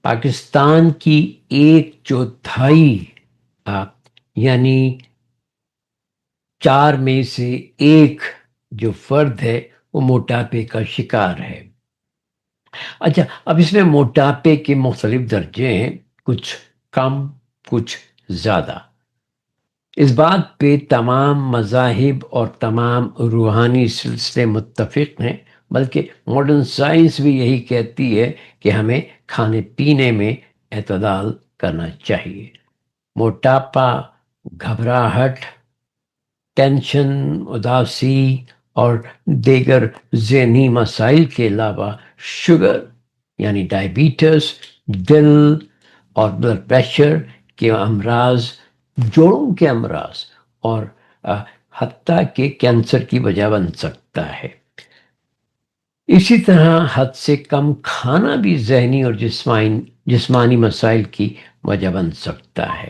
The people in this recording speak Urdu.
پاکستان کی 1/4 یعنی 4 میں سے 1 جو فرد ہے وہ موٹاپے کا شکار ہے۔ اچھا، اب اس میں موٹاپے کے مختلف درجے ہیں، کچھ کم کچھ زیادہ۔ اس بات پہ تمام مذاہب اور تمام روحانی سلسلے متفق ہیں، بلکہ ماڈرن سائنس بھی یہی کہتی ہے کہ ہمیں کھانے پینے میں اعتدال کرنا چاہیے۔ موٹاپا، گھبراہٹ، ٹینشن، اداسی اور دیگر ذہنی مسائل کے علاوہ شوگر یعنی ڈائبیٹس، دل اور بلڈ پریشر کے امراض، جوڑوں کے امراض اور حتیٰ کہ کینسر کی وجہ بن سکتا ہے۔ اسی طرح حد سے کم کھانا بھی ذہنی اور جسمانی مسائل کی وجہ بن سکتا ہے۔